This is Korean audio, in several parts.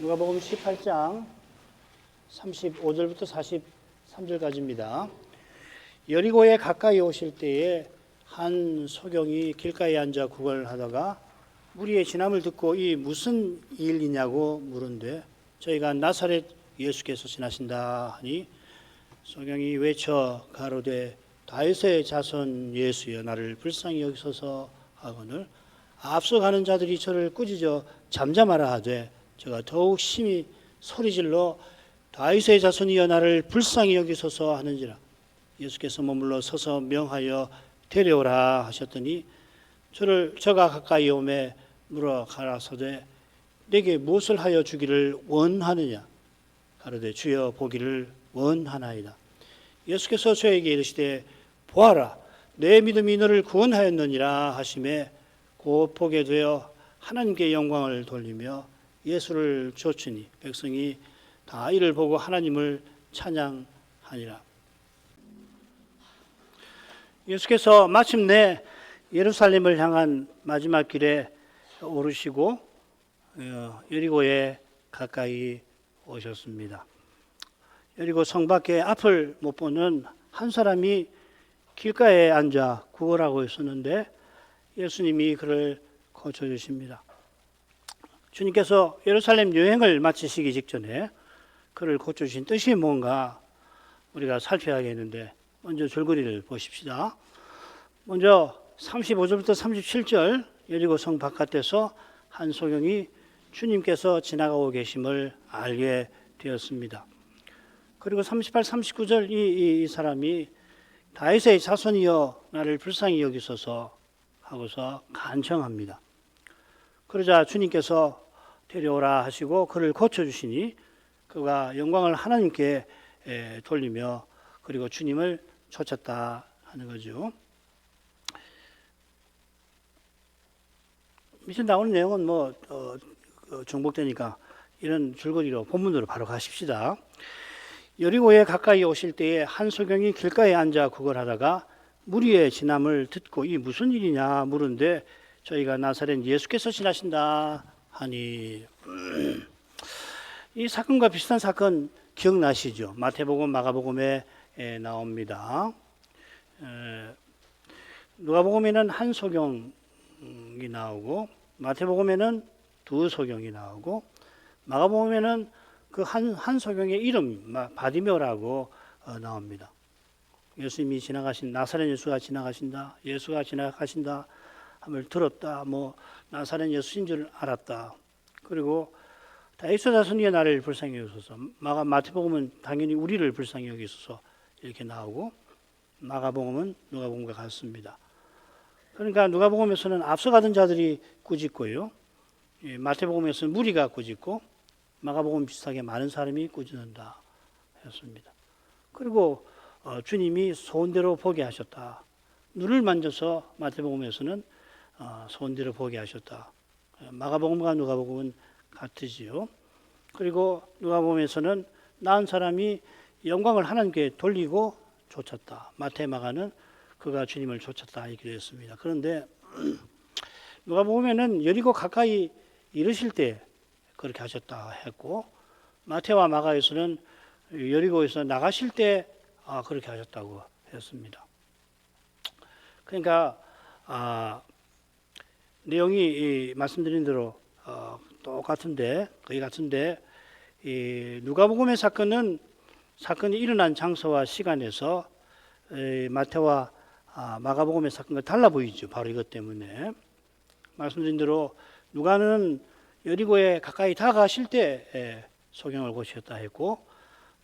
누가복음 18장 35절부터 43절까지입니다. 여리고에 가까이 오실 때에 한 소경이 길가에 앉아 구걸하다가 무리의 진함을 듣고 이 무슨 일이냐고 물은데 저희가 나사렛 예수께서 지나신다 하니 소경이 외쳐 가로되 다윗의 자손 예수여 나를 불쌍히 여기소서 하거늘 앞서가는 자들이 저를 꾸짖어 잠잠하라 하되 제가 더욱 심히 소리질러 다윗의 자손이여 나를 불쌍히 여기소서 하는지라. 예수께서 머물러 서서 명하여 데려오라 하셨더니 저가 가까이 오매 물어 가라사대 내게 무엇을 하여 주기를 원하느냐. 가로되 주여 보기를 원하나이다. 예수께서 저에게 이르시되 보아라 내 믿음이 너를 구원하였느니라 하시매 곧 보게 되어 하나님께 영광을 돌리며 예수를 좇으니 백성이 다 이를 보고 하나님을 찬양하니라. 예수께서 마침내 예루살렘을 향한 마지막 길에 오르시고 여리고에 가까이 오셨습니다. 여리고 성 밖에 앞을 못 보는 한 사람이 길가에 앉아 구걸하고 있었는데 예수님이 그를 고쳐주십니다. 주님께서 예루살렘 여행을 마치시기 직전에 그를 고쳐주신 뜻이 뭔가 우리가 살펴야겠는데 먼저 줄거리를 보십시다. 먼저 35절부터 37절 여리고 성 바깥에서 한 소경이 주님께서 지나가고 계심을 알게 되었습니다. 그리고 38, 39절 이 사람이 다윗의 자손이여 나를 불쌍히 여기소서 하고서 간청합니다. 그러자 주님께서 데려오라 하시고 그를 고쳐주시니 그가 영광을 하나님께 돌리며 그리고 주님을 좇았다 하는 거죠. 밑에 나오는 내용은 중복되니까 이런 줄거리로 본문으로 바로 가십시다. 여리고에 가까이 오실 때에 한 소경이 길가에 앉아 구걸하다가 무리의 진함을 듣고 이 무슨 일이냐 물은데 저희가 나사렛 예수께서 지나신다 하니 이 사건과 비슷한 사건 기억나시죠? 마태복음, 마가복음에 나옵니다. 누가복음에는 한 소경이 나오고 마태복음에는 두 소경이 나오고 마가복음에는 그 한 소경의 이름 바디메오라고 나옵니다. 예수님이 지나가신 나사렛 예수가 지나가신다. 예수가 지나가신다 함을 들었다. 나사렛 예수인 줄 알았다. 그리고 다윗의 자손이여 나를 불쌍히 여기소서. 마태복음은 당연히 우리를 불쌍히 여기소서 이렇게 나오고 마가복음은 누가복음과 같습니다. 그러니까 누가복음에서는 앞서가던 자들이 꾸짖고요. 마태복음에서는 무리가 꾸짖고 마가복음 비슷하게 많은 사람이 꾸짖는다 했습니다. 그리고 주님이 소원대로 보게 하셨다. 눈을 만져서 마태복음에서는 소원대로 보게 하셨다. 마가복음과 누가복음은 같으지요. 그리고 누가복음에서는 나은 사람이 영광을 하나님께 돌리고 좇았다. 마태, 마가는 그가 주님을 좇았다 이렇게 되었습니다. 그런데 누가복음에는 여리고 가까이 이르실 때 그렇게 하셨다 했고 마태와 마가에서는 여리고에서 나가실 때 그렇게 하셨다고 했습니다. 그러니까 내용이 말씀드린 대로 거의 같은데 이 누가복음의 사건이 일어난 장소와 시간에서 마태와 마가복음의 사건과 달라 보이죠. 바로 이것 때문에 말씀드린 대로 누가는 여리고에 가까이 다가가실 때 소경을 고치셨다 했고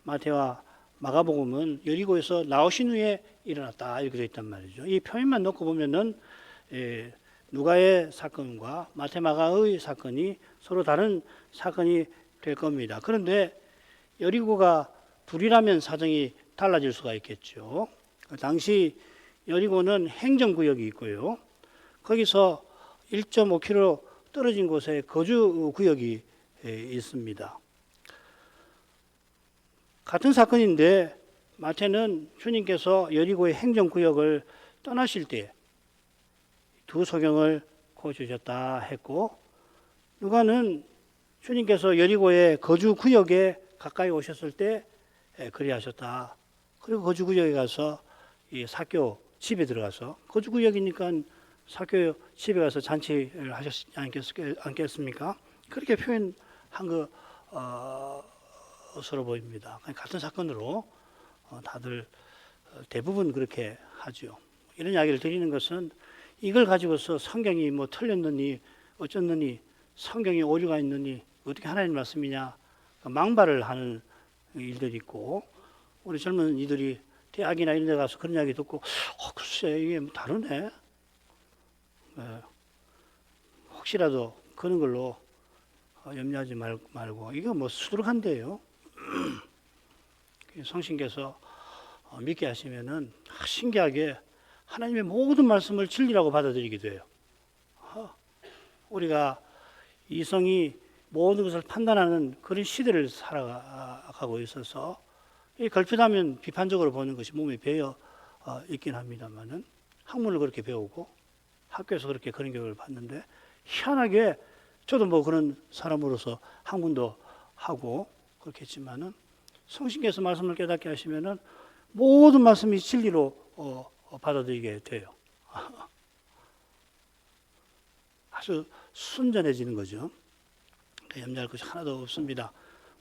마태와 마가복음은 여리고에서 나오신 후에 일어났다 이렇게 되어 있단 말이죠. 이 표현만 놓고 보면은 누가의 사건과 마태, 마가의 사건이 서로 다른 사건이 될 겁니다. 그런데 여리고가 둘이라면 사정이 달라질 수가 있겠죠. 당시 여리고는 행정구역이 있고요. 거기서 1.5km 떨어진 곳에 거주구역이 있습니다. 같은 사건인데 마태는 주님께서 여리고의 행정구역을 떠나실 때 두 소경을 고쳐주셨다 했고 누가는 주님께서 여리고의 거주 구역에 가까이 오셨을 때 그리하셨다. 그리고 거주 구역에 가서 이 삭개오 집에 들어가서 거주 구역이니까 삭개오 집에 가서 잔치를 하셨지 않겠습니까? 그렇게 표현한 것으로 보입니다. 같은 사건으로 다들 대부분 그렇게 하죠. 이런 이야기를 드리는 것은 이걸 가지고서 성경이 뭐 틀렸느니 어쩌느니 성경에 오류가 있느니 어떻게 하나님 말씀이냐 망발을 하는 일들이 있고, 우리 젊은 이들이 대학이나 이런 데 가서 그런 이야기 듣고 글쎄 이게 뭐 다르네, 혹시라도 그런 걸로 염려하지 말고 이거 뭐 수두룩한데요. 성신께서 믿게 하시면은 신기하게 하나님의 모든 말씀을 진리라고 받아들이게 돼요. 우리가 이성이 모든 것을 판단하는 그런 시대를 살아가고 있어서 걸핏하면 비판적으로 보는 것이 몸에 배어 있긴 합니다만은, 학문을 그렇게 배우고 학교에서 그렇게 그런 교육을 받는데, 희한하게 저도 뭐 그런 사람으로서 학문도 하고 그렇겠지만은 성신께서 말씀을 깨닫게 하시면은 모든 말씀이 진리로 받아들이게 돼요. 아주 순전해지는 거죠. 염려할 것이 하나도 없습니다.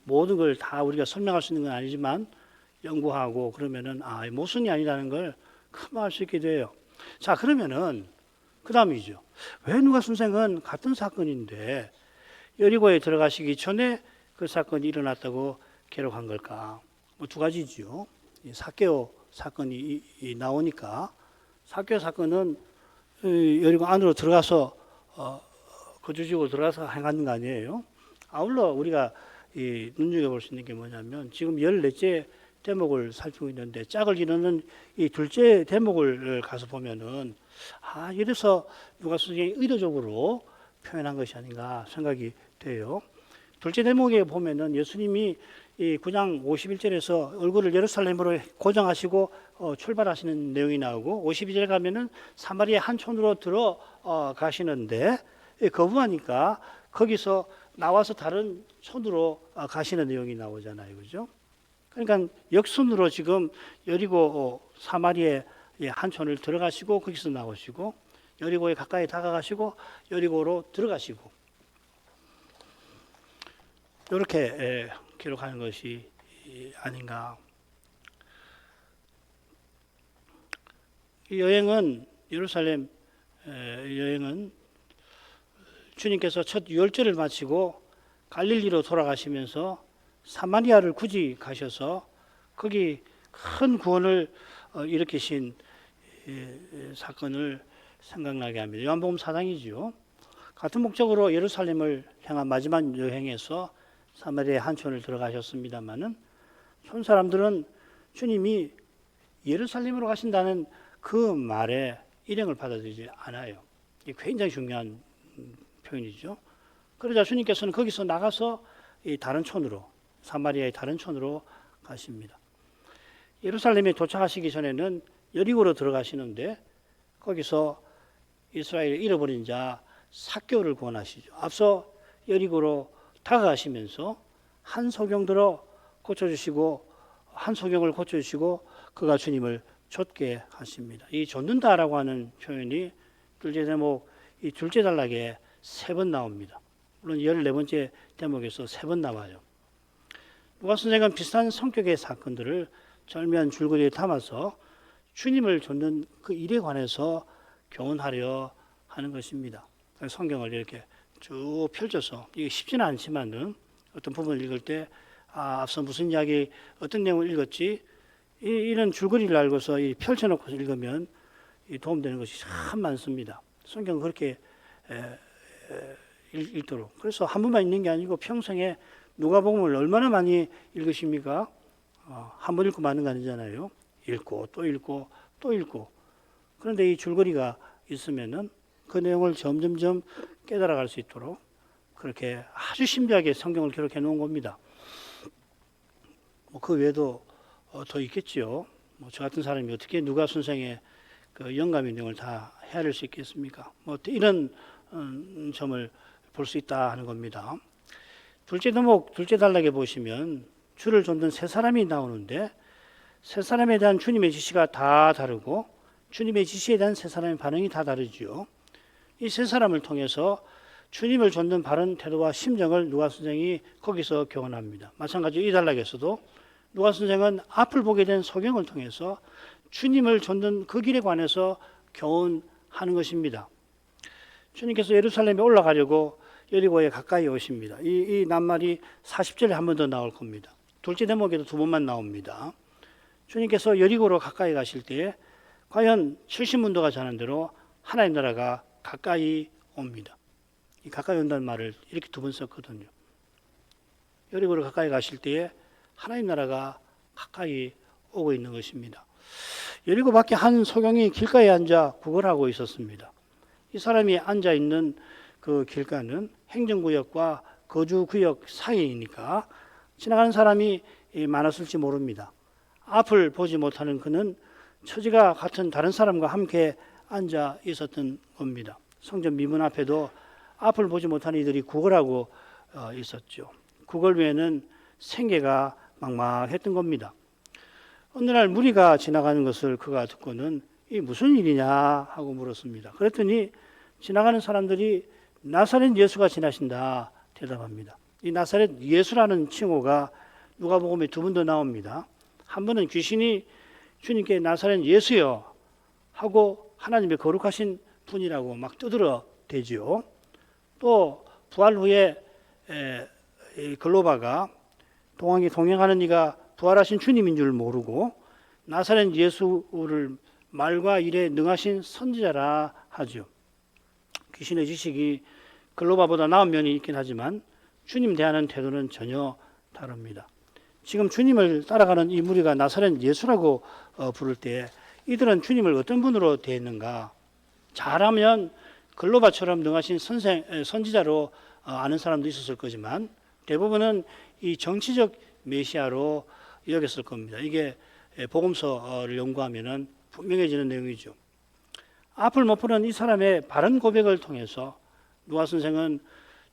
모든 걸 다 우리가 설명할 수 있는 건 아니지만 연구하고 그러면은 모순이 아니라는 걸 금방 알 수 있게 돼요. 자, 그러면은 그 다음이죠. 왜 누가 선생은 같은 사건인데 여리고에 들어가시기 전에 그 사건이 일어났다고 기록한 걸까? 뭐 두 가지죠. 삭개오 사건이 나오니까, 삭개오 사건은 여리고 안으로 들어가서 거주지구로 들어가서 행하는 거 아니에요. 아울러 우리가 눈여겨볼 수 있는 게 뭐냐면, 지금 14째 대목을 살피고 있는데 짝을 이루는 이 둘째 대목을 가서 보면은 이래서 누가 선생님이 의도적으로 표현한 것이 아닌가 생각이 돼요. 둘째 대목에 보면은 예수님이 이 9장 51절에서 얼굴을 예루살렘으로 고정하시고 출발하시는 내용이 나오고, 52절 가면은 사마리아 한 촌으로 들어가시는데 거부하니까 거기서 나와서 다른 촌으로 가시는 내용이 나오잖아요. 그죠? 그러니까 역순으로 지금 여리고 사마리아의 한 촌을 들어가시고 거기서 나오시고 여리고에 가까이 다가가시고 여리고로 들어가시고, 이렇게 기록하는 것이 아닌가. 이 여행은, 예루살렘 여행은 주님께서 첫 유월절을 마치고 갈릴리로 돌아가시면서 사마리아를 굳이 가셔서 거기 큰 구원을 일으키신 사건을 생각나게 합니다. 요한복음 4장이죠. 같은 목적으로 예루살렘을 향한 마지막 여행에서 사마리아 한 촌을 들어가셨습니다마는 촌 사람들은 주님이 예루살렘으로 가신다는 그 말에 일행을 받아들이지 않아요. 이게 굉장히 중요한 표현이죠. 그러자 주님께서는 거기서 나가서 이 다른 촌으로, 사마리아의 다른 촌으로 가십니다. 예루살렘에 도착하시기 전에는 여리고로 들어가시는데 거기서 이스라엘을 잃어버린 자 삭개오를 구원하시죠. 앞서 여리고로 다가가시면서 한 소경들어 고쳐주시고, 한 소경을 고쳐주시고 그가 주님을 좇게 하십니다. 이 좇는다라고 하는 표현이 둘째 대목 이 둘째 단락에 3번 나옵니다. 물론 14번째 대목에서 3번 나와요. 누가 선생은 비슷한 성격의 사건들을 절묘한 줄거리에 담아서 주님을 좇는 그 일에 관해서 교훈하려 하는 것입니다. 성경을 이렇게 쭉 펼쳐서, 이게 쉽지는 않지만은 어떤 부분을 읽을 때 앞서 무슨 이야기, 어떤 내용을 읽었지, 이런 줄거리를 알고서 펼쳐놓고 읽으면 도움되는 것이 참 많습니다. 성경은 그렇게 읽도록. 그래서 한 번만 읽는 게 아니고 평생에 누가복음을 얼마나 많이 읽으십니까? 한 번 읽고 마는 거 아니잖아요. 읽고 또 읽고 또 읽고. 그런데 이 줄거리가 있으면은 그 내용을 점점점 깨달아갈 수 있도록 그렇게 아주 신비하게 성경을 기록해 놓은 겁니다. 그 외에도 더 있겠지요. 저 같은 사람이 어떻게 누가 선생의 그 영감의 내용을 다 헤아릴 수 있겠습니까? 이런 점을 볼 수 있다 하는 겁니다. 둘째 대목, 둘째 단락에 보시면 주를 좇는 세 사람이 나오는데 세 사람에 대한 주님의 지시가 다 다르고 주님의 지시에 대한 세 사람의 반응이 다 다르지요. 이 세 사람을 통해서 주님을 좇는 바른 태도와 심정을 누가 선생이 거기서 교훈합니다. 마찬가지로 이 단락에서도 누가 선생은 앞을 보게 된 소경을 통해서 주님을 좇는 그 길에 관해서 교훈하는 것입니다. 주님께서 예루살렘에 올라가려고 여리고에 가까이 오십니다. 이 낱말이 40절에 한 번 더 나올 겁니다. 둘째 대목에도 두 번만 나옵니다. 주님께서 여리고로 가까이 가실 때에 과연 70문도가 전한 대로 하나님 나라가 가까이 옵니다. 이 가까이 온다는 말을 이렇게 두 번 썼거든요. 여리고로 가까이 가실 때에 하나님 나라가 가까이 오고 있는 것입니다. 여리고 밖에 한 소경이 길가에 앉아 구걸하고 있었습니다. 이 사람이 앉아 있는 그 길가는 행정구역과 거주구역 사이이니까 지나가는 사람이 많았을지 모릅니다. 앞을 보지 못하는 그는 처지가 같은 다른 사람과 함께 앉아 있었던 겁니다. 성전 미문 앞에도 앞을 보지 못하는 이들이 구걸하고 있었죠. 구걸 외에는 생계가 막막했던 겁니다. 어느 날 무리가 지나가는 것을 그가 듣고는 이 무슨 일이냐 하고 물었습니다. 그랬더니 지나가는 사람들이 나사렛 예수가 지나신다 대답합니다. 이 나사렛 예수라는 칭호가 누가복음에 두 번 더 나옵니다. 한 번은 귀신이 주님께 나사렛 예수여 하고 하나님의 거룩하신 분이라고 막 떠들어 대지요. 또 부활 후에 글로바가 동행하는 이가 부활하신 주님인 줄 모르고 나사렛 예수를 말과 일에 능하신 선지자라 하죠. 귀신의 지식이 글로바보다 나은 면이 있긴 하지만 주님 대하는 태도는 전혀 다릅니다. 지금 주님을 따라가는 이 무리가 나사렛 예수라고 부를 때 이들은 주님을 어떤 분으로 대했는가? 잘하면 글로바처럼 능하신 선지자로 아는 사람도 있었을 거지만 대부분은 이 정치적 메시아로 여겼을 겁니다. 이게 복음서를 연구하면 분명해지는 내용이죠. 앞을 못 보는 이 사람의 바른 고백을 통해서 누가 선생은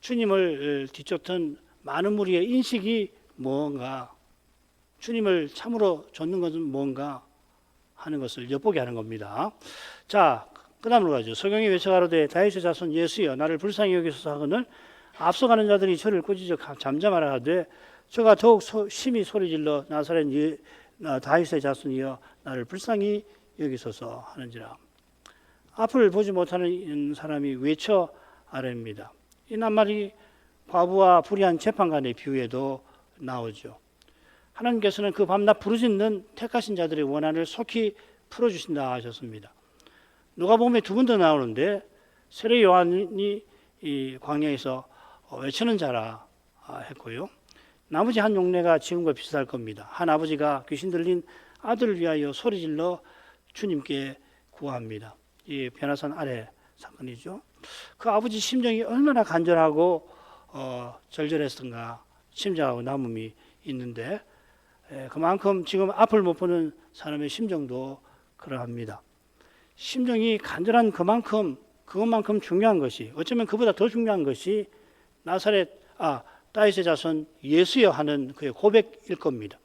주님을 뒤쫓던 많은 무리의 인식이 뭔가, 주님을 참으로 좇는 것은 뭔가 하는 것을 엿보게 하는 겁니다. 자, 그 다음으로 가죠. 소경이 외쳐가로되 다윗의 자손 예수여 나를 불쌍히 여기소서 하거늘 앞서가는 자들이 저를 꾸짖어 잠잠하라 하되 저가 더욱 심히 소리질러 나사렛 다윗의 자손이여 나를 불쌍히 여기소서 하는지라. 앞을 보지 못하는 사람이 외쳐 아뢰입니다. 이 낱말이 과부와 불의한 재판관의 비유에도 나오죠. 하나님께서는 그 밤낮 부르짖는 택하신 자들의 원한을 속히 풀어주신다 하셨습니다. 누가복음에 두 번 더 나오는데 세례 요한이 이 광야에서 외치는 자라 했고요. 나머지 한 용례가 지금과 비슷할 겁니다. 한 아버지가 귀신 들린 아들을 위하여 소리질러 주님께 구합니다. 이 변화산 아래 사건이죠. 그 아버지 심정이 얼마나 간절하고 절절했던가 심장하고 남음이 있는데 그만큼 지금 앞을 못 보는 사람의 심정도 그러합니다. 심정이 간절한 그것만큼 중요한 것이, 어쩌면 그보다 더 중요한 것이 다윗의 자손 예수여 하는 그의 고백일 겁니다.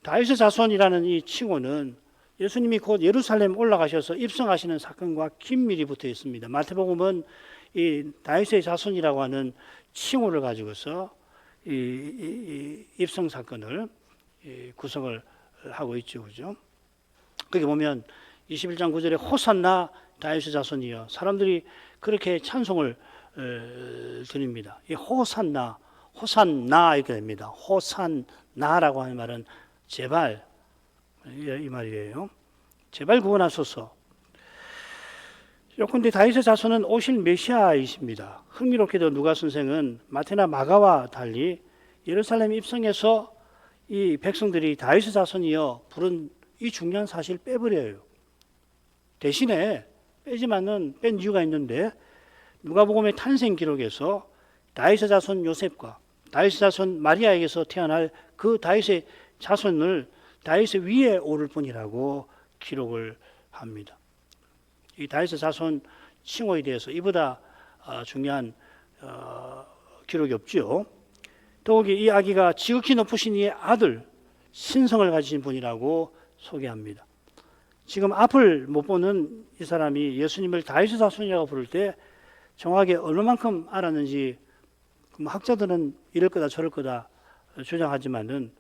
다윗의 자손이라는 이 칭호는 예수님이 곧 예루살렘 올라가셔서 입성하시는 사건과 긴밀히 붙어 있습니다. 마태복음은 이 다윗의 자손이라고 하는 칭호를 가지고서 이 입성 사건을 구성을 하고 있죠, 그죠? 거기 보면 21장 9절에 호산나 다윗의 자손이여 사람들이 그렇게 찬송을 드립니다. 이 호산나 이렇게 됩니다. 호산나라고 하는 말은 제발 이 말이에요. 제발 구원하소서. 요컨대 다윗의 자손은 오실 메시아이십니다. 흥미롭게도 누가 선생은 마태나 마가와 달리 예루살렘 입성에서 이 백성들이 다윗의 자손이여 부른 이 중요한 사실 빼버려요. 대신에 빼지만은 뺀 이유가 있는데 누가복음의 탄생 기록에서 다윗의 자손 요셉과 다윗의 자손 마리아에게서 태어날 그 다윗의 자손을 다윗의 위에 오를 뿐이라고 기록을 합니다. 이 다윗의 자손 칭호에 대해서 이보다 중요한 기록이 없죠. 더욱이 이 아기가 지극히 높으신 이의 아들 신성을 가지신 분이라고 소개합니다. 지금 앞을 못 보는 이 사람이 예수님을 다윗의 자손이라고 부를 때 정확하게 얼마만큼 알았는지 학자들은 이럴 거다 저럴 거다 주장하지만은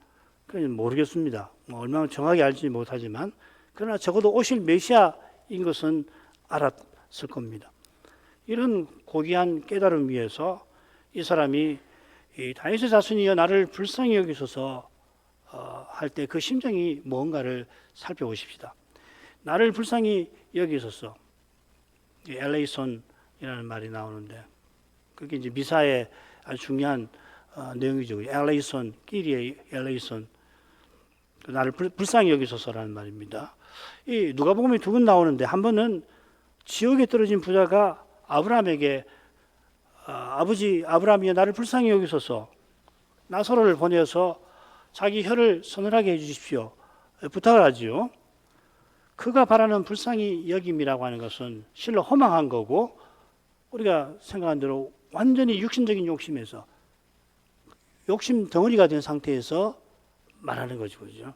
그건 모르겠습니다. 얼마나 정확히 알지 못하지만 그러나 적어도 오실 메시아인 것은 알았을 겁니다. 이런 고귀한 깨달음 위에서 이 사람이 이 다윗의 자손이여 나를 불쌍히 여기소서 할 때 그 심정이 뭔가를 살펴보십시다. 나를 불쌍히 여기소서. 엘레이손이라는 말이 나오는데 그게 이제 미사의 아주 중요한 내용이죠. 엘레이손, 끼리의 엘레이손. 나를 불쌍히 여기소서라는 말입니다. 이 누가복음에 두 번 나오는데 한 번은 지옥에 떨어진 부자가 아브라함에게 아버지 아브라함이여 나를 불쌍히 여기소서 나사로를 보내서 자기 혀를 서늘하게 해주십시오 부탁을 하지요. 그가 바라는 불쌍히 여김이라고 하는 것은 실로 허망한 거고 우리가 생각한 대로 완전히 육신적인 욕심에서 욕심 덩어리가 된 상태에서 말하는 거죠. 그죠?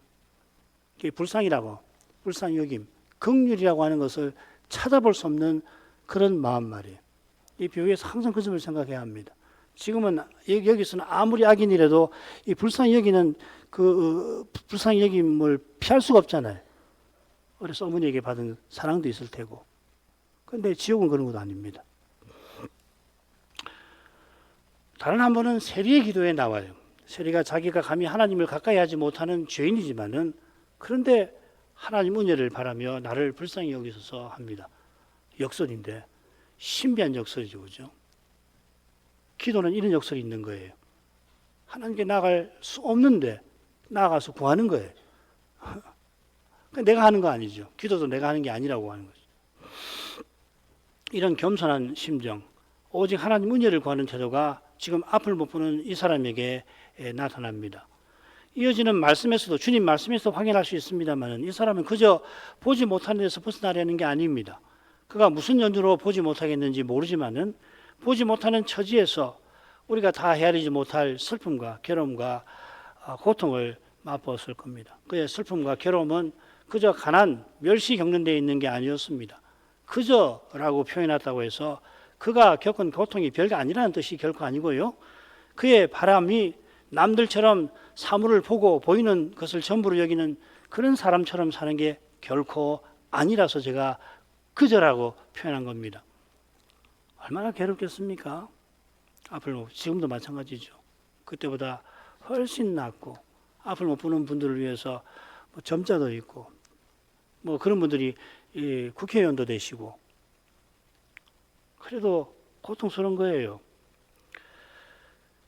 그게 불쌍이라고 불쌍히 여김 긍휼이라고 하는 것을 찾아볼 수 없는 그런 마음 말이에요. 이 비유에서 항상 그 점을 생각해야 합니다. 지금은 여기서는 아무리 악인이라도 이 불쌍히 여기는 그 불쌍히 여김을 피할 수가 없잖아요. 그래서 어머니에게 받은 사랑도 있을 테고. 그런데 지옥은 그런 것도 아닙니다. 다른 한 번은 세리의 기도에 나와요. 세리가 자기가 감히 하나님을 가까이 하지 못하는 죄인이지만은 그런데 하나님 은혜를 바라며 나를 불쌍히 여기소서 합니다. 역설인데 신비한 역설이죠. 그죠? 기도는 이런 역설이 있는 거예요. 하나님께 나아갈 수 없는데 나아가서 구하는 거예요. 내가 하는 거 아니죠. 기도도 내가 하는 게 아니라고 하는 거죠. 이런 겸손한 심정, 오직 하나님 은혜를 구하는 태도가 지금 앞을 못 보는 이 사람에게 나타납니다. 이어지는 말씀에서도 주님 말씀에서 확인할 수 있습니다만 이 사람은 그저 보지 못하는 데서 벗어나려는 게 아닙니다. 그가 무슨 연유로 보지 못하겠는지 모르지만은 보지 못하는 처지에서 우리가 다 헤아리지 못할 슬픔과 괴로움과 고통을 맛보았을 겁니다. 그의 슬픔과 괴로움은 그저 가난, 멸시 겪는 데 있는 게 아니었습니다. 그저라고 표현했다고 해서 그가 겪은 고통이 별게 아니라는 뜻이 결코 아니고요. 그의 바람이 남들처럼 사물을 보고 보이는 것을 전부로 여기는 그런 사람처럼 사는 게 결코 아니라서 제가 그저라고 표현한 겁니다. 얼마나 괴롭겠습니까? 앞을 지금도 마찬가지죠. 그때보다 훨씬 낫고 앞을 못 보는 분들을 위해서 점자도 있고 그런 분들이 국회의원도 되시고 그래도 고통스러운 거예요.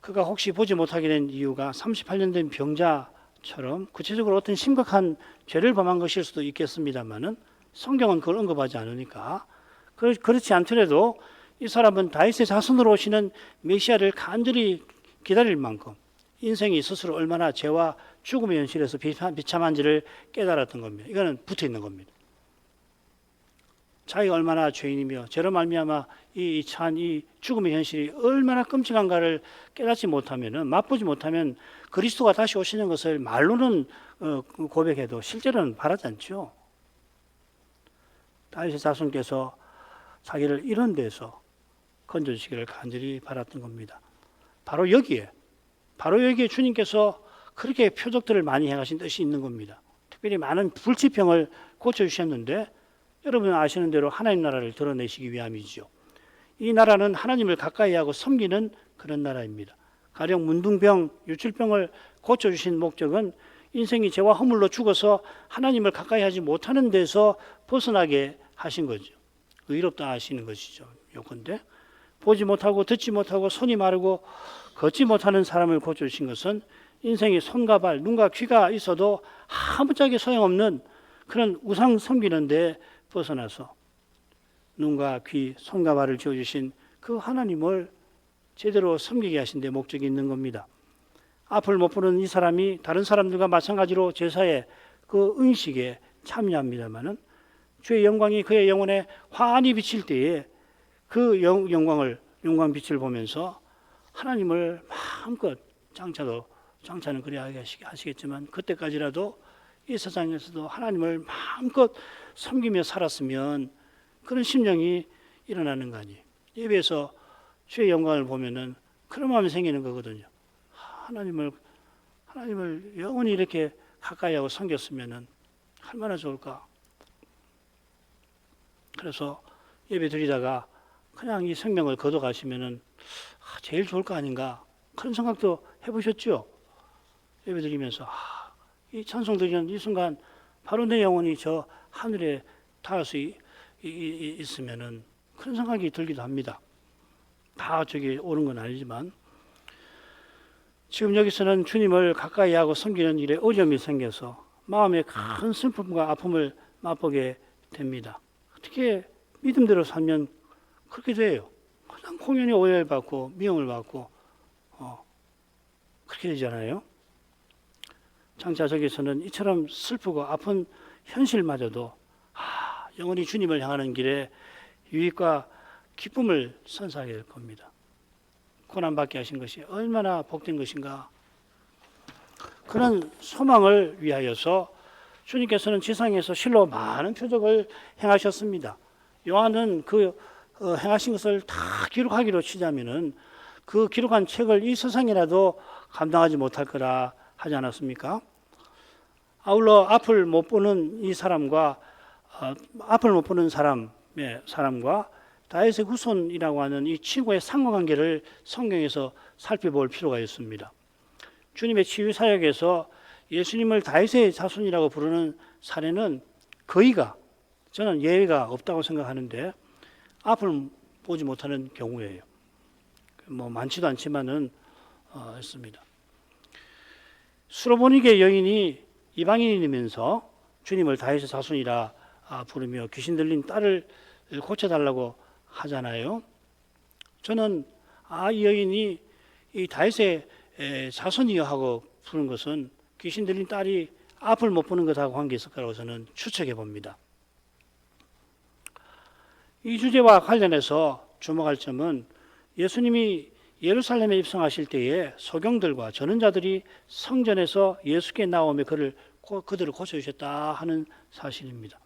그가 혹시 보지 못하게 된 이유가 38년 된 병자처럼 구체적으로 어떤 심각한 죄를 범한 것일 수도 있겠습니다만은 성경은 그걸 언급하지 않으니까 그렇지 않더라도 이 사람은 다윗의 자손으로 오시는 메시아를 간절히 기다릴 만큼 인생이 스스로 얼마나 죄와 죽음의 현실에서 비참한지를 깨달았던 겁니다. 이거는 붙어 있는 겁니다. 자기가 얼마나 죄인이며 죄로 말미암아 이 죽음의 현실이 얼마나 끔찍한가를 깨닫지 못하면은 맛보지 못하면 그리스도가 다시 오시는 것을 말로는 고백해도 실제로는 바라지 않죠. 다윗의 자손께서 자기를 이런 데서 건져주시기를 간절히 바랐던 겁니다. 바로 여기에 주님께서 그렇게 표적들을 많이 행하신 뜻이 있는 겁니다. 특별히 많은 불치병을 고쳐주셨는데 여러분 아시는 대로 하나님 나라를 드러내시기 위함이죠. 이 나라는 하나님을 가까이 하고 섬기는 그런 나라입니다. 가령 문둥병, 유출병을 고쳐주신 목적은 인생이 죄와 허물로 죽어서 하나님을 가까이 하지 못하는 데서 벗어나게 하신 거죠. 의롭다 하시는 것이죠. 요건데 보지 못하고 듣지 못하고 손이 마르고 걷지 못하는 사람을 고쳐주신 것은 인생이 손과 발, 눈과 귀가 있어도 아무짝에 소용없는 그런 우상 섬기는 데 벗어나서 눈과 귀, 손과 발을 지어주신 그 하나님을 제대로 섬기게 하신 데 목적이 있는 겁니다. 앞을 못 보는 이 사람이 다른 사람들과 마찬가지로 제사의 그 은식에 참여합니다마는 주의 영광이 그의 영혼에 환히 비칠 때에 그 영광 빛을 보면서 하나님을 마음껏 장차는 그래야 하시겠지만 그때까지라도 이 세상에서도 하나님을 마음껏 섬기며 살았으면 그런 심령이 일어나는 거 아니에요. 예배에서 주의 영광을 보면은 그런 마음이 생기는 거거든요. 하나님을 영원히 이렇게 가까이 하고 섬겼으면은 얼마나 좋을까. 그래서 예배 드리다가 그냥 이 생명을 거둬가시면은 제일 좋을 거 아닌가 그런 생각도 해보셨죠? 예배 드리면서 이 찬송 드리는 이 순간 바로 내 영혼이 저 하늘에 닿을 수 있으면은 그런 생각이 들기도 합니다. 다 저기 옳은 건 아니지만 지금 여기서는 주님을 가까이 하고 섬기는 일에 어려움이 생겨서 마음에 큰 슬픔과 아픔을 맛보게 됩니다. 어떻게 믿음대로 살면 그렇게 돼요. 그냥 공연히 오해를 받고 미움을 받고 그렇게 되잖아요. 장차 저기서는 이처럼 슬프고 아픈 현실마저도 영원히 주님을 향하는 길에 유익과 기쁨을 선사하게 될 겁니다. 고난받게 하신 것이 얼마나 복된 것인가. 그런 소망을 위하여서 주님께서는 지상에서 실로 많은 표적을 행하셨습니다. 요한은 그 행하신 것을 다 기록하기로 치자면은 그 기록한 책을 이 세상이라도 감당하지 못할 거라 하지 않았습니까? 아울러 앞을 못 보는 이 사람과 앞을 못 보는 사람과 다윗의 후손이라고 하는 이 친구의 상관관계를 성경에서 살펴볼 필요가 있습니다. 주님의 치유 사역에서 예수님을 다윗의 자손이라고 부르는 사례는 저는 예외가 없다고 생각하는데 앞을 보지 못하는 경우예요. 많지도 않지만은 있습니다. 수로보니게 여인이 이방인이면서 주님을 다윗의 자손이라 부르며 귀신 들린 딸을 고쳐달라고 하잖아요. 저는 이 여인이 이 다윗의 자손이여 하고 부른 것은 귀신 들린 딸이 앞을 못 보는 것하고 관계 있을 거라고 저는 추측해 봅니다. 이 주제와 관련해서 주목할 점은 예수님이 예루살렘에 입성하실 때에 소경들과 전원자들이 성전에서 예수께 나오며 그들을 고쳐주셨다 하는 사실입니다.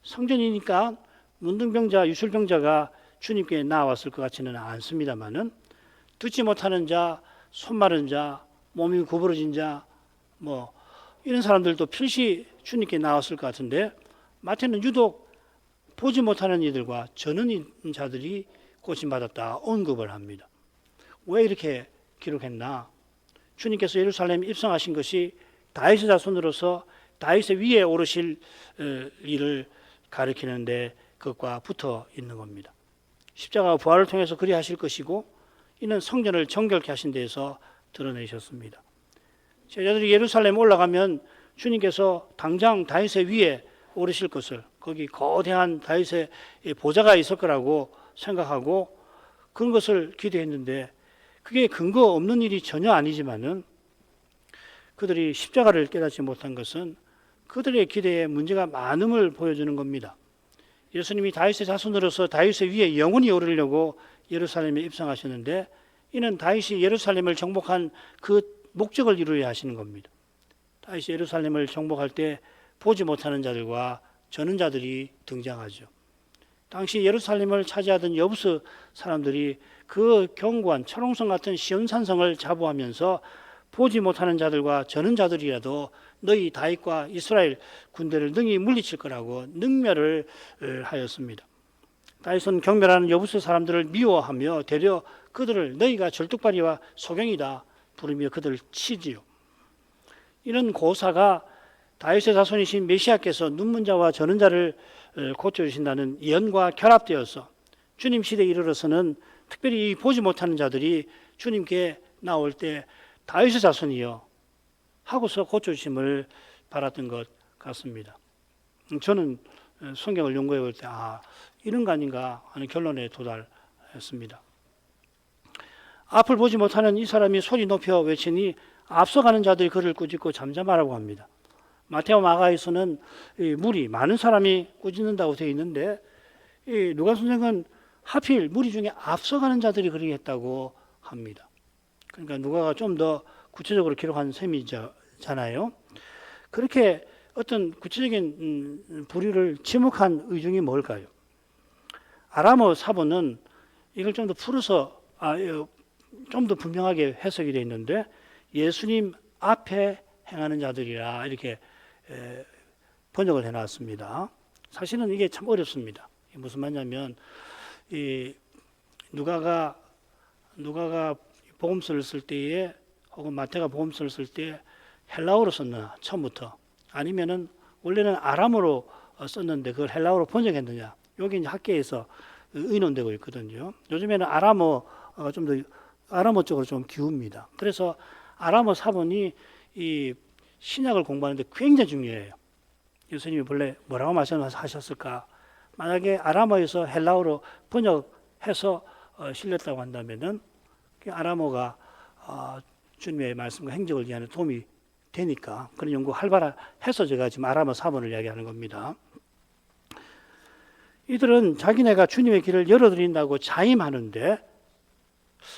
성전이니까 문둥병자, 유술병자가 주님께 나왔을 것 같지는 않습니다만은 듣지 못하는 자, 손 마른 자, 몸이 구부러진 자, 이런 사람들도 필시 주님께 나왔을 것 같은데 마태는 유독 보지 못하는 이들과 전원인 자들이 고침받았다 언급을 합니다. 왜 이렇게 기록했나? 주님께서 예루살렘에 입성하신 것이 다윗의 자손으로서 다윗의 위에 오르실 일을 가리키는데 그것과 붙어 있는 겁니다. 십자가 부활을 통해서 그리 하실 것이고 이는 성전을 정결케 하신 데에서 드러내셨습니다. 제자들이 예루살렘 올라가면 주님께서 당장 다윗의 위에 오르실 것을 거기 거대한 다윗의 보좌가 있을 거라고 생각하고 그런 것을 기대했는데 그게 근거 없는 일이 전혀 아니지만은 그들이 십자가를 깨닫지 못한 것은 그들의 기대에 문제가 많음을 보여주는 겁니다. 예수님이 다윗의 자손으로서 다윗의 위에 영원히 오르려고 예루살렘에 입성하셨는데 이는 다윗이 예루살렘을 정복한 그 목적을 이루어야 하시는 겁니다. 다윗이 예루살렘을 정복할 때 보지 못하는 자들과 저는 자들이 등장하죠. 당시 예루살렘을 차지하던 여부스 사람들이 그 견고한 철옹성 같은 시온산성을 자부하면서 보지 못하는 자들과 저는 자들이라도 너희 다윗과 이스라엘 군대를 능히 물리칠 거라고 능멸을 하였습니다. 다윗은 경멸하는 여부스 사람들을 미워하며 되려 그들을 너희가 절뚝발이와 소경이다 부르며 그들을 치지요. 이런 고사가 다윗의 자손이신 메시아께서 눈먼 자와 저는 자를 고쳐주신다는 예언과 결합되어서 주님 시대에 이르러서는 특별히 보지 못하는 자들이 주님께 나올 때 다윗의 자손이여 하고서 고쳐주심을 바랐던 것 같습니다. 저는 성경을 연구해 볼 때 이런 거 아닌가 하는 결론에 도달했습니다. 앞을 보지 못하는 이 사람이 소리 높여 외치니 앞서가는 자들이 그를 꾸짖고 잠잠하라고 합니다. 마테오 마가에서는 무리 많은 사람이 꾸짖는다고 되어 있는데 누가 선생은 하필 무리 중에 앞서가는 자들이 그러게 했다고 합니다. 그러니까 누가가 좀 더 구체적으로 기록한 셈이잖아요. 그렇게 어떤 구체적인 부류를 지목한 의중이 뭘까요? 아람어 사본은 이걸 좀 더 풀어서 좀 더 분명하게 해석이 되어 있는데 예수님 앞에 행하는 자들이라 이렇게 번역을 해놨습니다. 사실은 이게 참 어렵습니다. 무슨 말이냐면 이 누가가 복음서를 쓸 때에 혹은 마태가 복음서를 쓸 때 헬라어로 썼나 처음부터 아니면은 원래는 아람어로 썼는데 그걸 헬라어로 번역했느냐 여기 이제 학계에서 의논되고 있거든요. 요즘에는 아람어가 좀 더 아람어 쪽으로 좀 기웁니다. 그래서 아람어 사본이 이 신약을 공부하는데 굉장히 중요해요. 예수님이 본래 뭐라고 말씀하셨을까? 만약에 아람어에서 헬라어로 번역해서 실렸다고 한다면은 아람어가 주님의 말씀과 행적을 이해하는 도움이 되니까 그런 연구 활발해서 제가 지금 아람어 사본을 이야기하는 겁니다. 이들은 자기네가 주님의 길을 열어드린다고 자임하는데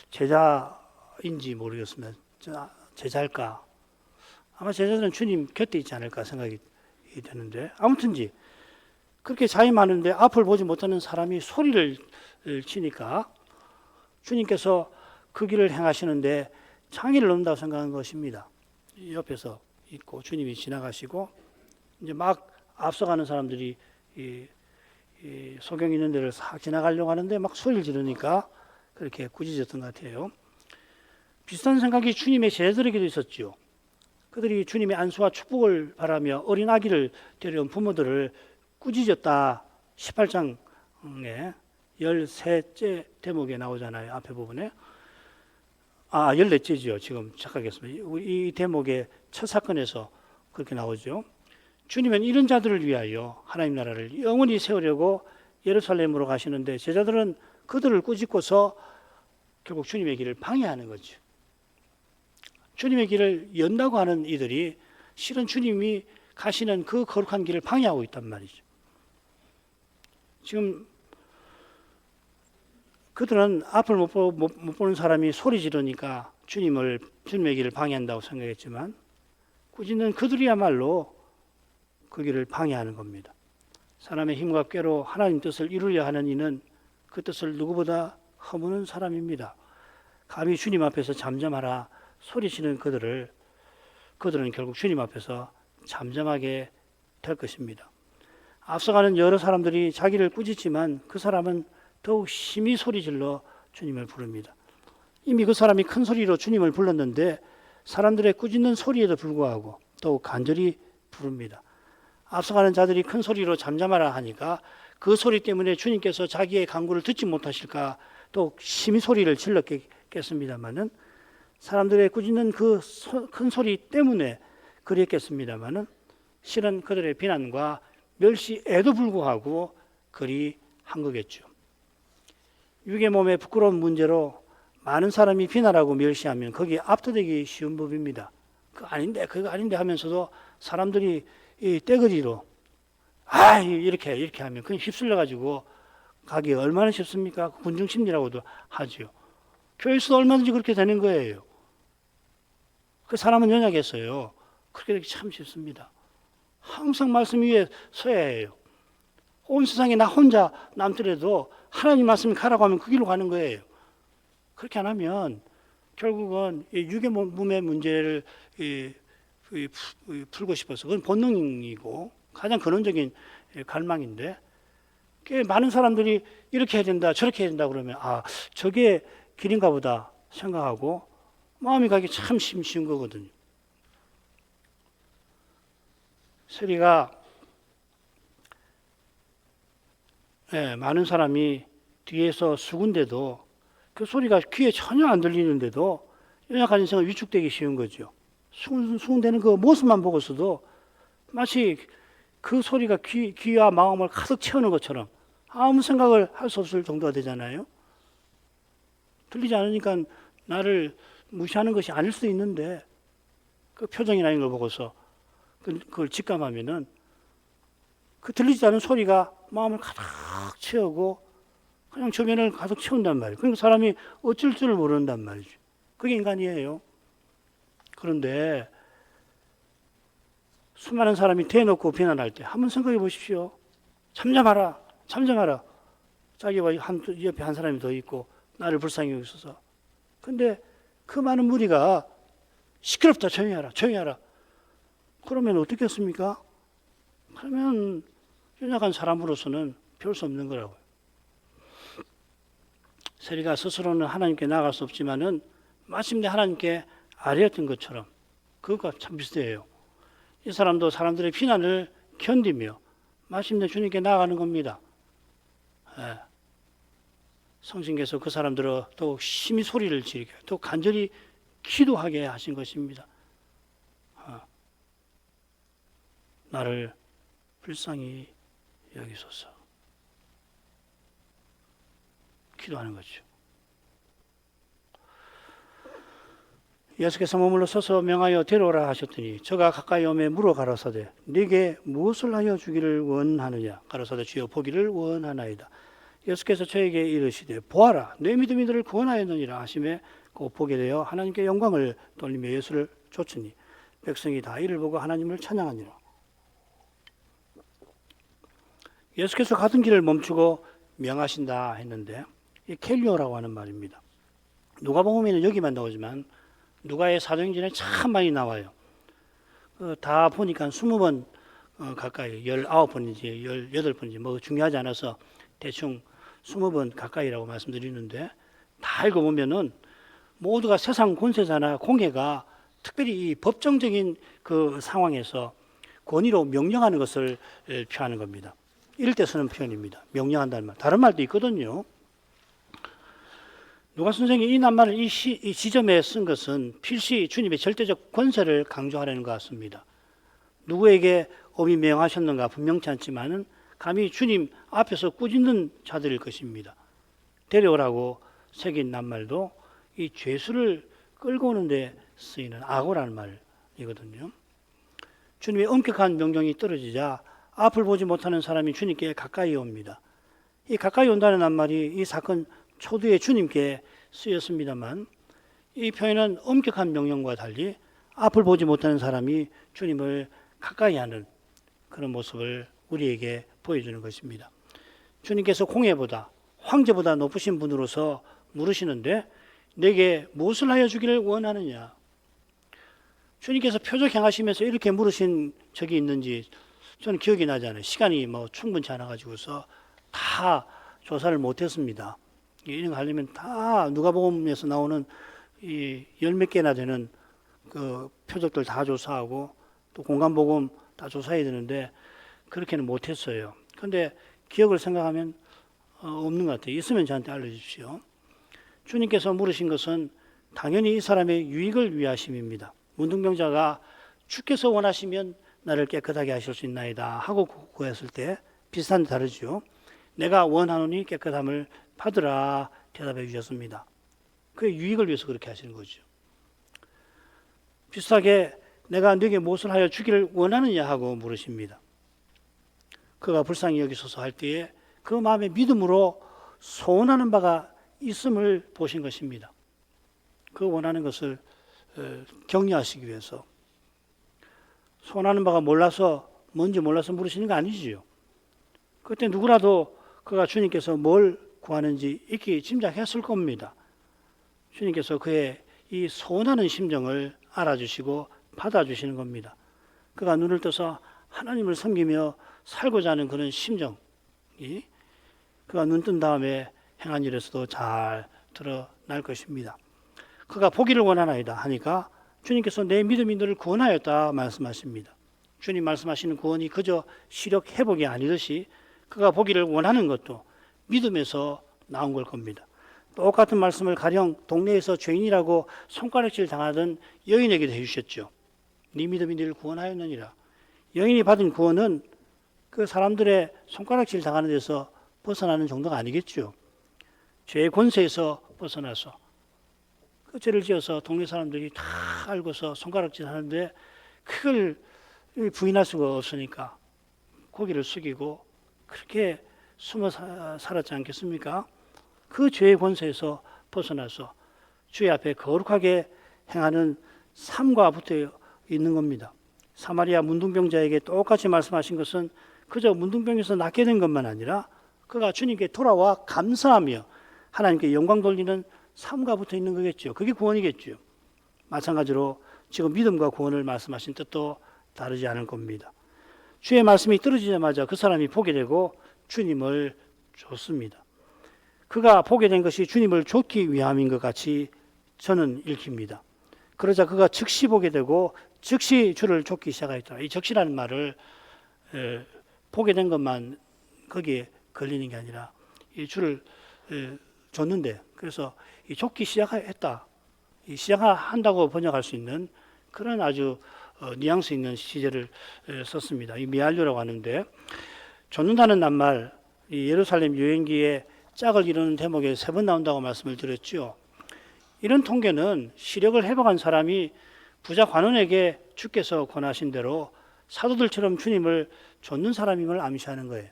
제자인지 모르겠습니다. 제자일까? 아마 제자들은 주님 곁에 있지 않을까 생각이 되는데 아무튼지 그렇게 자임하는데 앞을 보지 못하는 사람이 소리를 치니까 주님께서 그 길을 행하시는데 창의를 넣는다고 생각한 것입니다. 옆에서 있고 주님이 지나가시고 이제 막 앞서가는 사람들이 이 소경 있는 데를 싹 지나가려고 하는데 막 소리를 지르니까 그렇게 꾸짖었던 것 같아요. 비슷한 생각이 주님의 제자들에게도 있었죠. 그들이 주님의 안수와 축복을 바라며 어린 아기를 데려온 부모들을 꾸짖었다. 18장에 13째 대목에 나오잖아요. 앞에 부분에. 14째지요. 지금 착각했습니다. 이 대목의 첫 사건에서 그렇게 나오죠. 주님은 이런 자들을 위하여 하나님 나라를 영원히 세우려고 예루살렘으로 가시는데 제자들은 그들을 꾸짖고서 결국 주님의 길을 방해하는 거죠. 주님의 길을 연다고 하는 이들이 실은 주님이 가시는 그 거룩한 길을 방해하고 있단 말이죠. 지금 그들은 앞을 못 보는 사람이 소리 지르니까 주님의 길을 방해한다고 생각했지만 꾸짖는 그들이야말로 그 길을 방해하는 겁니다. 사람의 힘과 꾀로 하나님 뜻을 이루려 하는 이는 그 뜻을 누구보다 허무는 사람입니다. 감히 주님 앞에서 잠잠하라 소리치는 그들은 결국 주님 앞에서 잠잠하게 될 것입니다. 앞서가는 여러 사람들이 자기를 꾸짖지만 그 사람은 더욱 심히 소리질러 주님을 부릅니다. 이미 그 사람이 큰 소리로 주님을 불렀는데 사람들의 꾸짖는 소리에도 불구하고 더욱 간절히 부릅니다. 앞서가는 자들이 큰 소리로 잠잠하라 하니까 그 소리 때문에 주님께서 자기의 간구를 듣지 못하실까 더욱 심히 소리를 질렀겠습니다마는 사람들의 꾸짖는 그 큰 소리 때문에 그랬겠습니다마는 실은 그들의 비난과 멸시에도 불구하고 그리 한 거겠죠. 육의 몸의 부끄러운 문제로 많은 사람이 비난하고 멸시하면 거기에 압도되기 쉬운 법입니다. 그거 아닌데 하면서도 사람들이 이 떼거지로 이렇게 하면 그냥 휩쓸려 가지고 가기 얼마나 쉽습니까? 군중심리라고도 하죠. 교회에서도 얼마든지 그렇게 되는 거예요. 그 사람은 연약했어요. 그렇게 되기 참 쉽습니다. 항상 말씀 위에 서야 해요. 온 세상에 나 혼자 남더라도 하나님 말씀이 가라고 하면 그 길로 가는 거예요. 그렇게 안 하면 결국은 육의 몸의 문제를 풀고 싶어서 그건 본능이고 가장 근원적인 갈망인데 꽤 많은 사람들이 이렇게 해야 된다 저렇게 해야 된다 그러면 저게 길인가 보다 생각하고 마음이 가기 참 쉬운 거거든요. 세리가 많은 사람이 뒤에서 수군데도 그 소리가 귀에 전혀 안 들리는데도 연약한 인생은 위축되기 쉬운 거죠. 수군대는 그 모습만 보고서도 마치 그 소리가 귀와 마음을 가득 채우는 것처럼 아무 생각을 할 수 없을 정도가 되잖아요. 들리지 않으니까 나를 무시하는 것이 아닐 수도 있는데 그 표정이나 이런 걸 보고서 그걸 직감하면은 그 들리지 않는 소리가 마음을 가득 채우고 그냥 주변을 가득 채운단 말이에요. 그러니까 사람이 어쩔 줄을 모른단 말이죠. 그게 인간이에요. 그런데 수많은 사람이 대놓고 비난할 때 한번 생각해 보십시오. 참잠하라, 참잠하라. 자기와 옆에 한 사람이 더 있고 나를 불쌍히 여기소서. 근데 그 많은 무리가 시끄럽다, 조용히 하라, 조용히 하라. 그러면 어떻겠습니까? 그러면 연약한 사람으로서는 별 수 없는 거라고요. 세리가 스스로는 하나님께 나아갈 수 없지만은 마침내 하나님께 아뢰었던 것처럼 그것과 참 비슷해요. 이 사람도 사람들의 비난을 견디며 마침내 주님께 나아가는 겁니다. 예. 성신께서 그 사람들을 더욱 심히 소리를 지르게, 또 간절히 기도하게 하신 것입니다. 나를 불쌍히 여기소서. 기도하는 거죠. 예수께서 머물러 서서 명하여 데려오라 하셨더니 저가 가까이 오매 물어 가라사대 네게 무엇을 하여 주기를 원하느냐. 가라사대 주여 보기를 원하나이다. 예수께서 저에게 이르시되 보아라 내 믿음이 너를 구원하였느니라 하시매 곧 보게 되어 하나님께 영광을 돌리며 예수를 좇으니 백성이 다 이를 보고 하나님을 찬양하니라. 예수께서 가던 길을 멈추고 명하신다 했는데 이 켈리오라고 하는 말입니다. 누가복음에는 여기만 나오지만 누가의 사도행전에 참 많이 나와요. 다 보니까 20번 가까이 19번인지 18번인지 뭐 중요하지 않아서 대충 20번 가까이라고 말씀드리는데 다 읽어보면은 모두가 세상 권세자나 공회가 특별히 이 법정적인 그 상황에서 권위로 명령하는 것을 표하는 겁니다. 이럴 때 쓰는 표현입니다. 명령한다는 말. 다른 말도 있거든요. 누가 선생이 이 낱말을 이 지점에 쓴 것은 필시 주님의 절대적 권세를 강조하려는 것 같습니다. 누구에게 업이 명하셨는가 분명치 않지만은 감히 주님 앞에서 꾸짖는 자들일 것입니다. 데려오라고 새긴 낱말도 이 죄수를 끌고 오는데 쓰이는 악어라는 말이거든요. 주님의 엄격한 명령이 떨어지자 앞을 보지 못하는 사람이 주님께 가까이 옵니다. 이 가까이 온다는 낱말이 이 사건 초두에 주님께 쓰였습니다만 이 표현은 엄격한 명령과 달리 앞을 보지 못하는 사람이 주님을 가까이 하는 그런 모습을 우리에게 보여주는 것입니다. 주님께서 공회보다 황제보다 높으신 분으로서 물으시는데 내게 무엇을 하여 주기를 원하느냐. 주님께서 표적 행하시면서 이렇게 물으신 적이 있는지 저는 기억이 나지 않아요. 시간이 충분치 않아 가지고서 다 조사를 못했습니다. 이런 거 하려면 다 누가복음에서 나오는 이 10몇 개나 되는 그 표적들 다 조사하고 또 공간복음 다 조사해야 되는데 그렇게는 못했어요. 그런데 기억을 생각하면 없는 것 같아요. 있으면 저한테 알려주십시오. 주님께서 물으신 것은 당연히 이 사람의 유익을 위하심입니다. 문둥병자가 주께서 원하시면 나를 깨끗하게 하실 수 있나이다 하고 구했을 때 비슷한데 다르죠. 내가 원하노니 깨끗함을 받으라 대답해 주셨습니다. 그의 유익을 위해서 그렇게 하시는 거죠. 비슷하게 내가 네게 무엇을 하여 주기를 원하느냐 하고 물으십니다. 그가 불쌍히 여기소서 할 때에 그 마음의 믿음으로 소원하는 바가 있음을 보신 것입니다. 그 원하는 것을 격려하시기 위해서 소원하는 바가 뭔지 몰라서 물으시는 거 아니지요. 그때 누구라도 그가 주님께서 뭘 구하는지 익히 짐작했을 겁니다. 주님께서 그의 이 소원하는 심정을 알아주시고 받아주시는 겁니다. 그가 눈을 떠서 하나님을 섬기며 살고자 하는 그런 심정이 그가 눈 뜬 다음에 행한 일에서도 잘 드러날 것입니다. 그가 보기를 원하나이다 하니까 주님께서 내 믿음이 너를 구원하였다 말씀하십니다. 주님 말씀하시는 구원이 그저 시력 회복이 아니듯이 그가 보기를 원하는 것도 믿음에서 나온 걸 겁니다. 똑같은 말씀을 가령 동네에서 죄인이라고 손가락질 당하던 여인에게도 해주셨죠. 네 믿음이 너를 구원하였느니라. 여인이 받은 구원은 그 사람들의 손가락질 당하는 데서 벗어나는 정도가 아니겠죠. 죄의 권세에서 벗어나서 그 죄를 지어서 동네 사람들이 다 알고서 손가락질 하는데 그걸 부인할 수가 없으니까 고개를 숙이고 그렇게 숨어 살았지 않겠습니까? 그 죄의 권세에서 벗어나서 주의 앞에 거룩하게 행하는 삶과 붙어 있는 겁니다. 사마리아 문둥병자에게 똑같이 말씀하신 것은 그저 문둥병에서 낫게 된 것만 아니라 그가 주님께 돌아와 감사하며 하나님께 영광 돌리는 삶과 붙어 있는 거겠죠. 그게 구원이겠죠. 마찬가지로 지금 믿음과 구원을 말씀하신 뜻도 다르지 않을 겁니다. 주의 말씀이 떨어지자마자 그 사람이 보게 되고 주님을 좇습니다. 그가 보게 된 것이 주님을 좇기 위함인 것 같이 저는 읽힙니다. 그러자 그가 즉시 보게 되고 즉시 주를 좇기 시작하였다. 이 즉시라는 말을 보게 된 것만 거기에 걸리는 게 아니라 이 주를 좇는데, 그래서 이 좇기 시작했다, 시작한다고 번역할 수 있는 그런 아주 뉘앙스 있는 시제를 썼습니다. 이 미알료라고 하는데, 좇는다는 낱말, 이 예루살렘 여행기에 짝을 이루는 대목에 3번 나온다고 말씀을 드렸죠. 이런 통계는 시력을 회복한 사람이 부자 관원에게 주께서 권하신 대로 사도들처럼 주님을 좇는 사람임을 암시하는 거예요.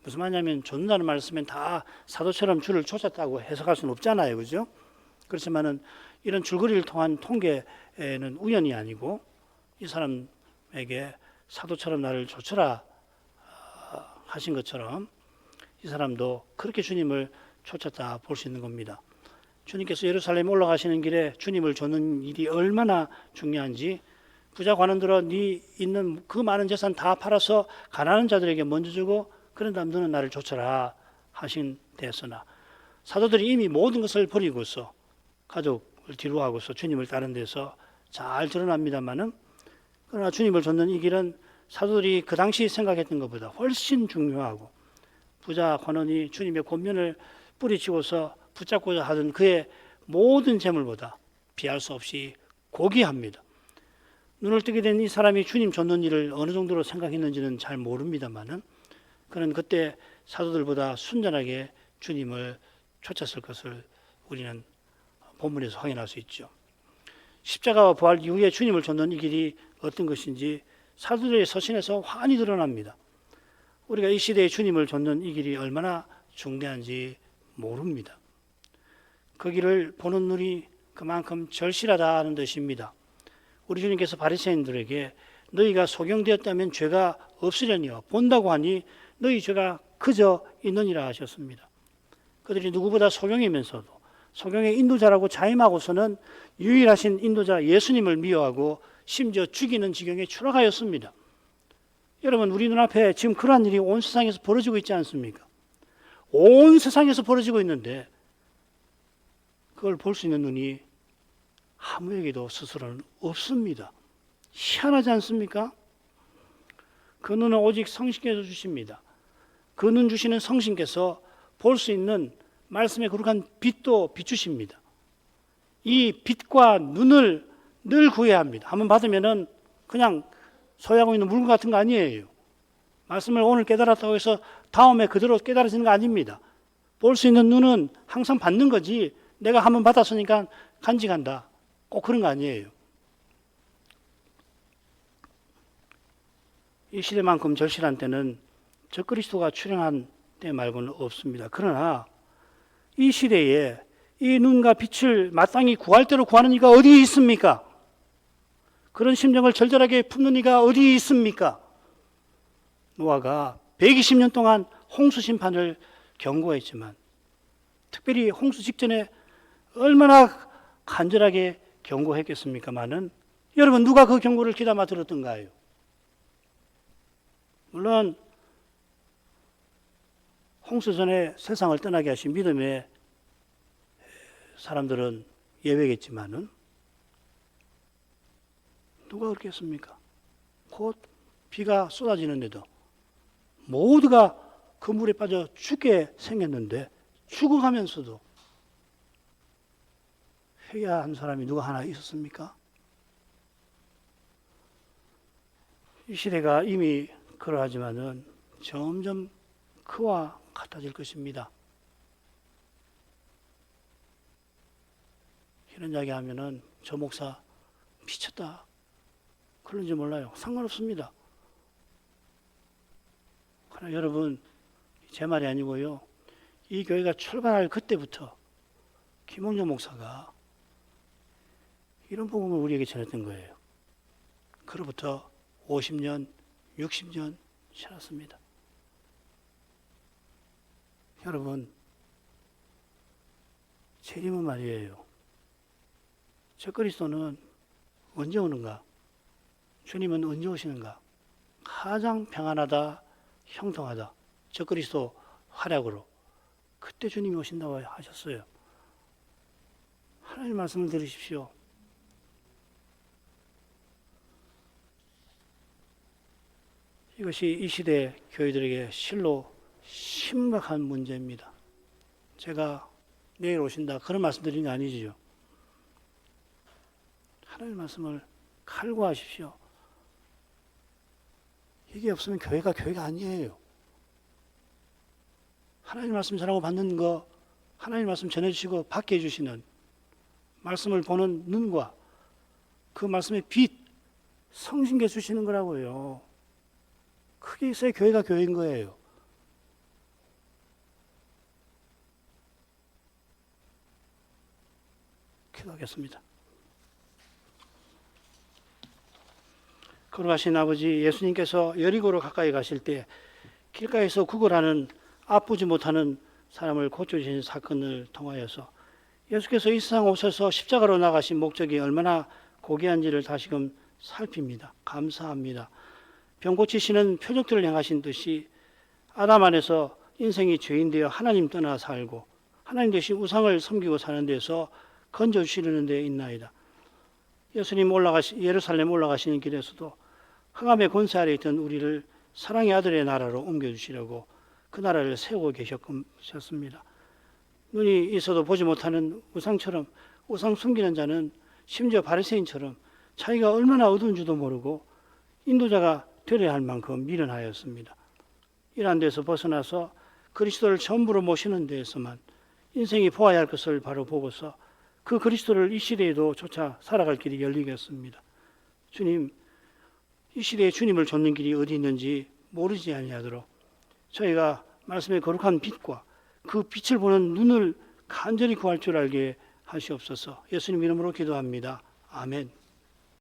무슨 말이냐면 좇는다는 말을 쓰면 다 사도처럼 주를 좇았다고 해석할 수는 없잖아요. 그죠? 그렇지만은 이런 줄거리를 통한 통계는 우연이 아니고 이 사람에게 사도처럼 나를 좇으라 하신 것처럼 이 사람도 그렇게 주님을 좇았다 볼 수 있는 겁니다. 주님께서 예루살렘 올라가시는 길에 주님을 좇는 일이 얼마나 중요한지, 부자 관원들은 네 있는 그 많은 재산 다 팔아서 가난한 자들에게 먼저 주고 그런 다음 너는 나를 좇아라 하신 데서나, 사도들이 이미 모든 것을 버리고서 가족을 뒤로하고서 주님을 따른 데서 잘 드러납니다만은, 그러나 주님을 좇는 이 길은 사도들이 그 당시 생각했던 것보다 훨씬 중요하고, 부자 관원이 주님의 권면을 뿌리치고서 붙잡고자 하던 그의 모든 재물보다 비할 수 없이 고귀합니다. 눈을 뜨게 된 이 사람이 주님 좇는 일을 어느 정도로 생각했는지는 잘 모릅니다만은, 그는 그때 사도들보다 순전하게 주님을 좇았을 것을 우리는 본문에서 확인할 수 있죠. 십자가와 부활 이후에 주님을 좇는 이 길이 어떤 것인지 사도들의 서신에서 환히 드러납니다. 우리가 이 시대에 주님을 좇는 이 길이 얼마나 중대한지 모릅니다. 그 길을 보는 눈이 그만큼 절실하다는 뜻입니다. 우리 주님께서 바리새인들에게 너희가 소경되었다면 죄가 없으려니와 본다고 하니 너희 죄가 그저 있느니라 하셨습니다. 그들이 누구보다 소경이면서도 소경의 인도자라고 자임하고서는 유일하신 인도자 예수님을 미워하고 심지어 죽이는 지경에 추락하였습니다. 여러분, 우리 눈앞에 지금 그러한 일이 온 세상에서 벌어지고 있지 않습니까? 온 세상에서 벌어지고 있는데 그걸 볼 수 있는 눈이 아무에게도 스스로는 없습니다. 희한하지 않습니까? 그 눈은 오직 성신께서 주십니다. 그 눈 주시는 성신께서 볼 수 있는 말씀의 거룩한 빛도 비추십니다. 이 빛과 눈을 늘 구해야 합니다. 한번 받으면은 그냥 소유하고 있는 물건 같은 거 아니에요. 말씀을 오늘 깨달았다고 해서 다음에 그대로 깨달아지는 거 아닙니다. 볼 수 있는 눈은 항상 받는 거지 내가 한번 받았으니까 간직한다, 꼭 그런 거 아니에요. 이 시대만큼 절실한 때는 적그리스도가 출현한 때 말고는 없습니다. 그러나 이 시대에 이 눈과 빛을 마땅히 구할 대로 구하는 이가 어디 있습니까? 그런 심정을 절절하게 품는 이가 어디 있습니까? 노아가 120년 동안 홍수 심판을 경고했지만, 특별히 홍수 직전에 얼마나 간절하게 경고했겠습니까마는, 여러분 누가 그 경고를 귀담아 들었던가요? 물론 홍수 전에 세상을 떠나게 하신 믿음의 사람들은 예외겠지만은 누가 그렇겠습니까? 곧 비가 쏟아지는데도 모두가 그 물에 빠져 죽게 생겼는데 죽어가면서도 회개한 사람이 누가 하나 있었습니까? 이 시대가 이미 그러하지만은 점점 그와 같아질 것입니다. 이런 이야기 하면은 저 목사 미쳤다 그런지 몰라요. 상관없습니다. 그러나 여러분, 제 말이 아니고요, 이 교회가 출발할 그때부터 김홍준 목사가 이런 복음을 우리에게 전했던 거예요. 그로부터 50년, 60년 지났습니다. 여러분, 재림은 말이에요. 적그리스도는 언제 오는가? 주님은 언제 오시는가? 가장 평안하다, 형통하다. 적그리스도 활약으로. 그때 주님이 오신다고 하셨어요. 하나님 말씀을 들으십시오. 이것이 이 시대 교회들에게 실로 심각한 문제입니다. 제가 내일 오신다 그런 말씀 드리는 게 아니지요. 하나님 말씀을 칼구하십시오. 이게 없으면 교회가 아니에요. 하나님 말씀 전하고 받는 거, 하나님 말씀 전해주시고 받게 해주시는 말씀을 보는 눈과 그 말씀의 빛, 성신께 주시는 거라고요. 그게 있어야 교회가 교회인 거예요. 기도하겠습니다. 걸어가신 아버지, 예수님께서 여리고로 가까이 가실 때 길가에서 구걸하는 아프지 못하는 사람을 고쳐주신 사건을 통하여서 예수께서 이 세상 오셔서 십자가로 나가신 목적이 얼마나 고귀한지를 다시금 살핍니다. 감사합니다. 병 고치시는 표적들을 행하신 듯이 아담 안에서 인생이 죄인 되어 하나님 떠나 살고 하나님 대신 우상을 섬기고 사는 데서 건져주시려는 데 있나이다. 예수님 예루살렘 올라가시는 길에서도 흑암의 권세 아래 있던 우리를 사랑의 아들의 나라로 옮겨주시려고 그 나라를 세우고 계셨습니다. 눈이 있어도 보지 못하는 우상처럼 우상 숨기는 자는 심지어 바리새인처럼 자기가 얼마나 어두운 줄도 모르고 인도자가 되려야 할 만큼 미련하였습니다. 이러한 데서 벗어나서 그리스도를 전부로 모시는 데에서만 인생이 보아야 할 것을 바로 보고서 그 그리스도를 이 시대에도 쫓아 살아갈 길이 열리겠습니다. 주님, 이 시대에 주님을 좇는 길이 어디 있는지 모르지 아니하도록 저희가 말씀의 거룩한 빛과 그 빛을 보는 눈을 간절히 구할 줄 알게 하시옵소서. 예수님 이름으로 기도합니다. 아멘.